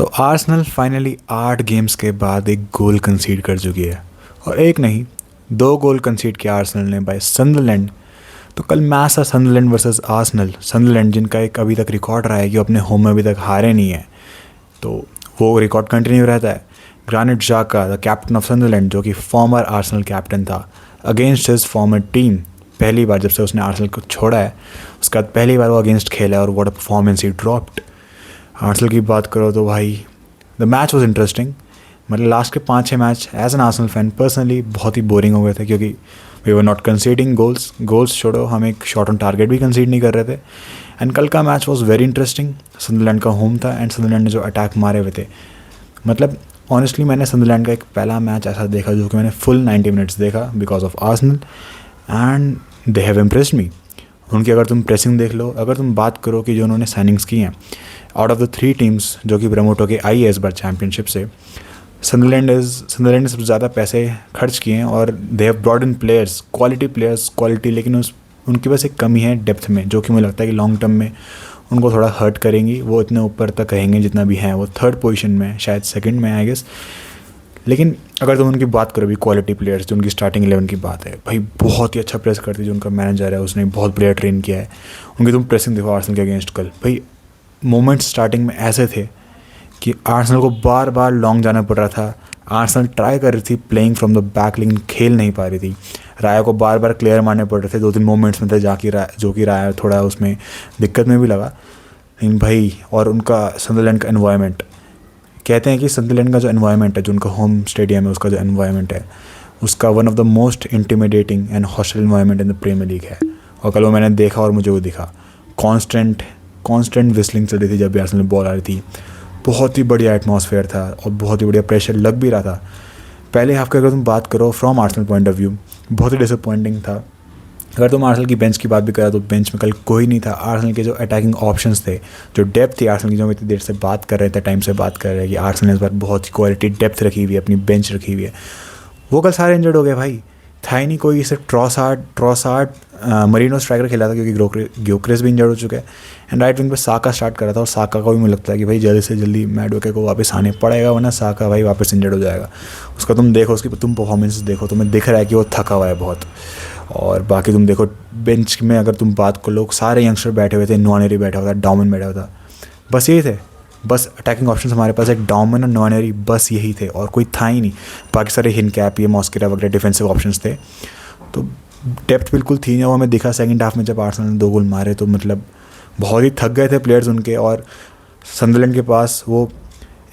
तो Arsenal finally 8 games के बाद एक गोल कंसीड कर चुकी है। और एक नहीं, 2 गोल कंसीड किया आर्सेनल ने बाय सनडरलैंड। तो कल मैच था सनडरलैंड वर्सेस आर्सेनल। सनडरलैंड जिनका एक अभी तक रिकॉर्ड रहा है कि वो अपने होम में अभी तक हारे नहीं है, तो वो रिकॉर्ड कंटिन्यू रहता है। ग्रानिट जाका, द कैप्टन ऑफ सनडरलैंड, जो कि फॉर्मर आर्सेनल कैप्टन था, अगेंस्ट हिज फॉर्मर टीम। पहली बार जब से उसने आर्सेनल को छोड़ा है, उसके बाद पहली बार वो अगेंस्ट खेला है और what a performance he dropped. Arsenal की बात करो तो भाई द मैच वॉज इंटरेस्टिंग। मतलब लास्ट के 5-6 match as an Arsenal fan personally बहुत ही बोरिंग हो गए थे, क्योंकि we were not conceding goals छोड़ो, हम एक शॉट ऑन टारगेट भी कंसीड नहीं कर रहे थे। एंड कल का मैच वॉज वेरी इंटरेस्टिंग। सनडरलैंड का होम था एंड सनडरलैंड ने जो अटैक मारे हुए थे, मतलब ऑनेस्टली मैंने सनडरलैंड का एक पहला मैच ऐसा देखा जो कि मैंने फुल 90 मिनट्स देखा because of Arsenal, and they have impressed मी। उनकी अगर तुम प्रेसिंग देख लो, अगर तुम बात करो कि जो उन्होंने साइनिंग्स की हैं, आउट ऑफ द 3 टीम्स जो कि प्रमोट होकर आई है इस बार चैम्पियनशिप से, सनडरलैंड ने सबसे ज़्यादा पैसे खर्च किए हैं और they have brought in players, quality, लेकिन उनकी बस एक कमी है डेप्थ में, जो कि मुझे लगता है कि लॉन्ग टर्म में उनको थोड़ा हर्ट करेंगी। वो इतने ऊपर तक रहेंगे जितना भी हैं, वो 3rd पोजीशन में, शायद 2nd में आई गेस। लेकिन अगर तुम उनकी बात करो भी क्वालिटी प्लेयर्स, जो उनकी स्टार्टिंग 11 की बात है, भाई बहुत ही अच्छा प्रेस करती है। जो उनका मैनेजर है उसने बहुत प्लेयर ट्रेन किया है। उनकी तुम प्रेसिंग देखो आर्सेनल के अगेंस्ट कल, भाई मोमेंट्स स्टार्टिंग में ऐसे थे कि आर्सेनल को बार बार लॉन्ग जाना पड़ रहा था। आर्सेनल ट्राई कर रही थी प्लेइंग फ्रॉम द बैक, लेकिन खेल नहीं पा रही थी। राया को बार बार क्लियर मारने पड़ रहे थे। 2-3 मोमेंट्स में थे जो कि राया थोड़ा उसमें दिक्कत में भी लगा। लेकिन भाई, और उनका सनडरलैंड का एनवायरनमेंट, कहते हैं कि सनडरलैंड का जो एनवायरनमेंट है, जो उनका होम स्टेडियम है, उसका जो एनवायरनमेंट है, उसका one of the most intimidating and hostile environment in the Premier League है। और कल वो मैंने देखा और मुझे वो दिखा। कॉन्स्टेंट विस्लिंग चल रही थी जब भी आर्सेनल बॉल आ रही थी। बहुत ही बढ़िया एटमॉस्फेयर था और बहुत ही बढ़िया प्रेशर लग भी रहा था। पहले हाफ की अगर तुम बात करो from Arsenal point of view, बहुत ही डिसअपॉइंटिंग था। अगर तुम आर्सेनल की बेंच की बात भी करा तो बेंच में कल कोई नहीं था। आर्सेनल के जो अटैकिंग ऑप्शंस थे, जो डेप्थ थी आर्सेनल की, जो हम इतनी देर से बात कर रहे थे, टाइम से बात कर रहे हैं कि आर्सेनल ने इस बार बहुत ही क्वालिटी डेप्थ रखी हुई है, अपनी बेंच रखी हुई है, वो कल सारे इंजर्ड हो गए भाई। था ही नहीं कोई। सिर्फ ट्रॉसार्ड मरीनो स्ट्राइकर खेला था, क्योंकि ग्योक्रेस भी इंजर्ड हो चुका है। एंड राइट विंग पे साका स्टार्ट करा था, और साका को भी मुझे लगता है कि भाई जल्दी से जल्दी मैडोके को वापस आने पड़ेगा, वरना साका भाई वापस इंजर्ड हो जाएगा। उसका तुम देखो, उसकी तुम परफॉर्मेंस देखो, तुम्हें दिख रहा है कि वो थका हुआ है बहुत। और बाकी तुम देखो बेंच में, अगर तुम बात कर लो, सारे यंगस्टर बैठे हुए थे। नॉनेरी बैठा हुआ था, डाउमन बैठा हुआ था, बस यही थे। बस अटैकिंग ऑप्शन हमारे पास एक डाउमन और नॉनेरी, बस यही थे, और कोई था ही नहीं। बाकी सारे हिनकैप, ये मॉस्केरा वगैरह डिफेंसिव ऑप्शंस थे। तो डेप्थ बिल्कुल थी नहीं। वो हमें दिखा सेकंड हाफ में जब आर्सेनल ने 2 गोल मारे, तो मतलब बहुत ही थक गए थे प्लेयर्स उनके। और सनडरलैंड के पास वो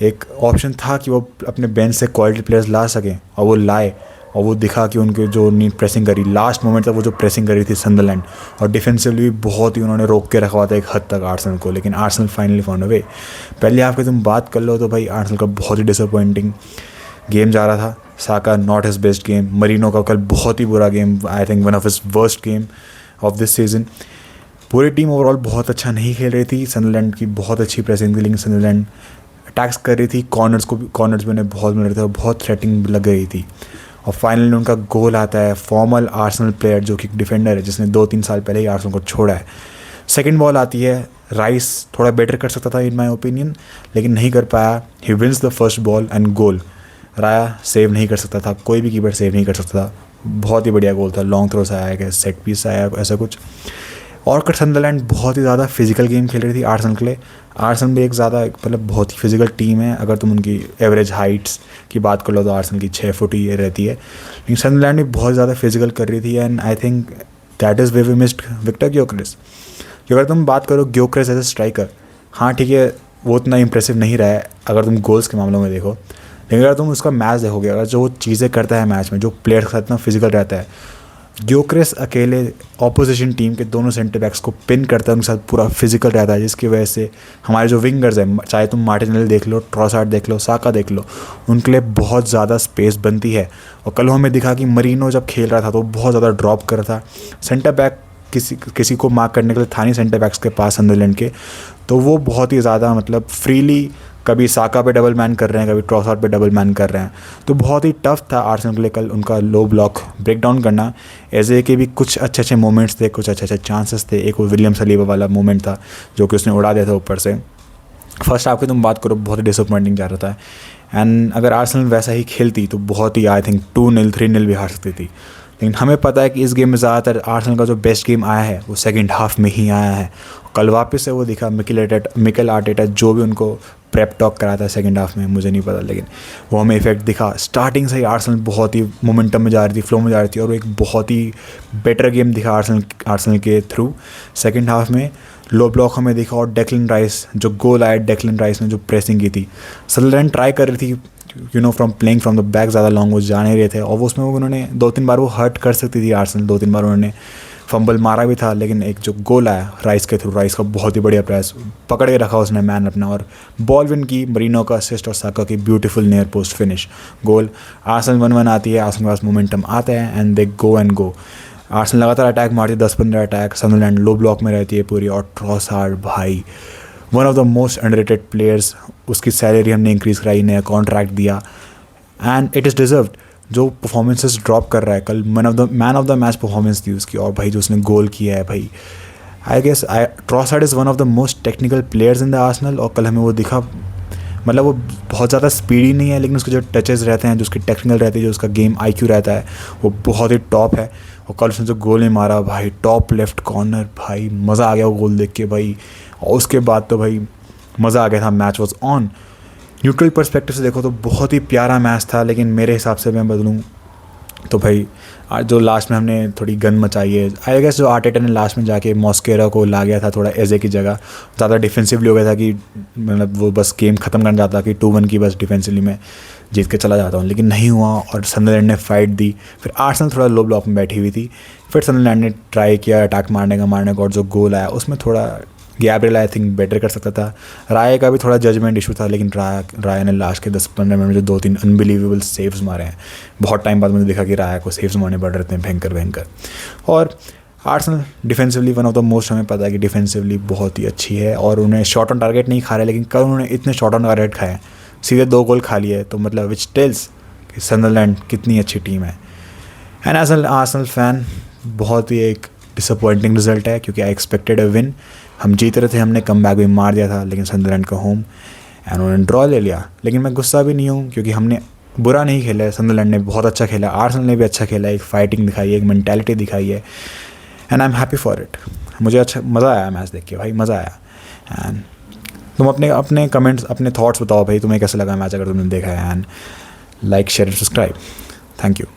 एक ऑप्शन था कि वो अपने बेंच से क्वालिटी प्लेयर्स ला सकें, और वो लाए। और वो दिखा कि उनके जो उन्होंने प्रेसिंग करी लास्ट मोमेंट तक, वो जो प्रेसिंग करी थी सनडरलैंड, और डिफेंसिवली भी बहुत ही उन्होंने रोक के रखा हुआ था एक हद तक आर्सेनल को। लेकिन आर्सेनल फाइनली फाउंड अ वे। पहले हाफ की तुम बात कर लो तो भाई आर्सेनल का बहुत ही डिसअपॉइंटिंग गेम जा रहा था। Saka not his best game. Merino का कल बहुत ही बुरा game, I think one of his worst game of this season. पूरी टीम ओवरऑल बहुत अच्छा नहीं खेल रही थी। सनडरलैंड की बहुत अच्छी प्रेसिंग थी, लेकिन सनडरलैंड अटैक्स कर रही थी। कॉर्नर्स भी उन्हें बहुत मिल रहे थे और बहुत थ्रेटिंग लग रही थी। और फाइनली उनका गोल आता है, फॉर्मल आर्सेनल प्लेयर जो कि डिफेंडर है, जिसने 2-3 साल पहले ही आर्सेनल को छोड़ा है। सेकंड बॉल आती है, राइस थोड़ा बेटर कर सकता था इन माय ओपिनियन, लेकिन नहीं कर पाया। He wins the first ball and goal. Raya save नहीं कर सकता था, कोई भी कीपर सेव नहीं कर सकता था। बहुत ही बढ़िया गोल था, लॉन्ग थ्रो से आया, क्या सेट पीस आया, ऐसा कुछ। और सनडरलैंड बहुत ही ज़्यादा फिजिकल गेम खेल रही थी आर्सेनल के लिए। आर्सेनल भी एक ज़्यादा मतलब बहुत ही फिजिकल टीम है। अगर तुम उनकी एवरेज हाइट्स की बात कर लो तो आर्सेनल की 6 फुट ही रहती है, लेकिन सनडरलैंड भी बहुत ज़्यादा फिजिकल कर रही थी। And I think that is way we missed Viktor Gyokeres. अगर तुम बात करो ग्योक्रेस एज ए स्ट्राइकर, हाँ ठीक है, वो उतना इंप्रेसिव नहीं रहा है अगर तुम गोल्स के मामलों में देखो। लेकिन अगर तुम उसका मैच देखोगे, अगर जो वो चीज़ें करता है मैच में, जो प्लेयर के साथ इतना फिजिकल रहता है, ग्योक्रेस अकेले ऑपोजिशन टीम के दोनों सेंटर बैक्स को पिन करता है, उनके साथ पूरा फिजिकल रहता है, जिसकी वजह से हमारे जो विंगर्स हैं, चाहे तुम मार्टिनेली देख लो, ट्रॉसार्ड देख लो, साका देख लो, उनके लिए बहुत ज़्यादा स्पेस बनती है। और कल हमें दिखा कि मरीनो जब खेल रहा था तो बहुत ज़्यादा ड्रॉप कर रहा था। सेंटर बैक किसी को मार्क करने के लिए था नहीं सेंटर बैक्स के पास सनडरलैंड के, तो वो बहुत ही ज़्यादा मतलब फ्रीली कभी साका पे डबल मैन कर रहे हैं, कभी ट्रॉसार्ड पे डबल मैन कर रहे हैं। तो बहुत ही टफ था आर्सेनल के लिए कल उनका लो ब्लॉक ब्रेक डाउन करना। एजे के भी कुछ अच्छे अच्छे मोमेंट्स थे, कुछ अच्छे अच्छे चांसेस थे। एक वो विलियम सलीबा वाला मोमेंट था जो कि उसने उड़ा दिया था ऊपर से। फर्स्ट हाफ की तुम बात करो, बहुत ही डिसअपॉइंटिंग जा रहा था। एंड अगर आर्सेनल वैसा ही खेलती तो बहुत ही आई थिंक 2-0 3-0 भी हार सकती थी। लेकिन हमें पता है कि इस गेम में ज़्यादातर आर्सेनल का जो बेस्ट गेम आया है वो सेकंड हाफ में ही आया है। कल वापस से वो दिखा मिकेल आर्टेटा जो भी उनको प्रेप टॉक करा था सेकंड हाफ में, मुझे नहीं पता, लेकिन वो हमें इफेक्ट दिखा। स्टार्टिंग से ही आर्सेनल बहुत ही मोमेंटम में जा रही थी, फ्लो में जा रही थी, और एक बहुत ही बेटर गेम दिखा आर्सेनल के थ्रू। सेकंड हाफ में लो ब्लॉक हमें दिखा, और डेक्लन राइस जो गोल आया, डेक्लन राइस ने जो प्रेसिंग की थी, सदरलैंड ट्राई कर रही थी from playing from the back, ज़्यादा लॉन्ग वो जा नहीं रहे थे, और उसमें वो उन्होंने 2-3 बार वो हर्ट कर सकती थी आर्सेनल, 2-3 बार उन्होंने फंबल मारा भी था। लेकिन एक जो गोल आया राइस के थ्रू, राइस का बहुत ही बढ़िया प्रेस, पकड़ के रखा उसने मैन अपना, और बॉल विन की, मरीनो का असिस्ट और साका की ब्यूटीफुल नियर पोस्ट फिनिश, गोल। आर्सेनल 1-1 आती है, आर्सेनल के पास मोमेंटम आता है एंड दे गो। आर्सेनल लगातार अटैक मारती है, 10-15 अटैक, सदरलैंड लो ब्लॉक में रहती है पूरी, और ट्रॉसार्ड भाई one of the most underrated players, उसकी सैलरी हमने इंक्रीज़ कराई, नया कॉन्ट्रैक्ट दिया, एंड इट इज़ डिजर्व्ड। जो परफॉर्मेंसेस ड्रॉप कर रहा है, कल man of the match performance थी उसकी, और भाई जो उसने गोल किया है भाई, I guess Trossard is one of the most technical players in the Arsenal, और कल हमें वो दिखा। मतलब वो बहुत ज़्यादा स्पीडी नहीं है, लेकिन उसके जो टचेस रहते हैं, जो उसकी टेक्निकल रहती है, जो उसका गेम IQ रहता है, वो बहुत ही टॉप है। और कल उसने जो गोल नहीं मारा भाई, टॉप लेफ्ट कॉर्नर, भाई मज़ा आ गया वो गोल देख के भाई। और उसके बाद तो भाई मज़ा आ गया था, match was on. Neutral perspective से देखो तो बहुत ही प्यारा मैच था, लेकिन मेरे हिसाब से मैं बदलूँ तो भाई आज जो लास्ट में हमने थोड़ी गन मचाई है, आई गेस जो आर्टेटा ने लास्ट में जाके मॉस्केरा को ला गया था थोड़ा एजे की जगह, ज़्यादा डिफेंसिवली हो गया था कि मतलब वो बस गेम ख़त्म करना चाहता कि 2-1 की बस डिफेंसिवली में जीत के चला जाता हूँ, लेकिन नहीं हुआ, और सदरलैंड ने फाइट दी। फिर आर्सेनल थोड़ा लो ब्लॉक में बैठी हुई थी, फिर सदरलैंड ने ट्राई किया अटैक मारने का, और जो गोल आया उसमें थोड़ा गैब्रियल आई थिंक बेटर कर सकता था। राय का भी थोड़ा जजमेंट इशू था, लेकिन राय ने लास्ट के 10-15 मिनट में जो 2-3 अनबिलीवेबल सेव्स मारे हैं, बहुत टाइम बाद मुझे देखा कि राय को सेव्स मारने पड़ रहे थे भयंकर। और Arsenal defensively one of the most, हमें पता है कि डिफेंसिवली बहुत ही अच्छी है, और उन्हें शॉट ऑन टारगेट नहीं खा रहे, लेकिन कल उन्होंने इतने शॉट ऑन टारगेट खाए, सीधे 2 गोल खा लिए, तो मतलब विच टेल्स कि सदरलैंड कितनी अच्छी टीम है। And as an Arsenal fan बहुत ही एक डिसअपॉइंटिंग रिजल्ट है, क्योंकि आई एक्सपेक्टेड अ विन। हम जीत रहे थे, हमने कम बैक भी मार दिया था, लेकिन सदरलैंड का होम एंड उन्होंने ड्रॉ ले लिया। लेकिन मैं गुस्सा भी नहीं हूँ, क्योंकि हमने बुरा नहीं खेला है, सदरलैंड ने बहुत अच्छा खेला, आर्सेनल ने भी अच्छा खेला, एक फाइटिंग दिखाई है, एक मेंटालिटी दिखाई है, and I am happy for it. मुझे अच्छा मज़ा आया मैच देख के भाई, मज़ा आया। एंड तुम अपने कमेंट्स, अपने थॉट्स बताओ भाई, तुम्हें कैसा लगा मैच अगर तुमने देखा है, and like share and subscribe. Thank you.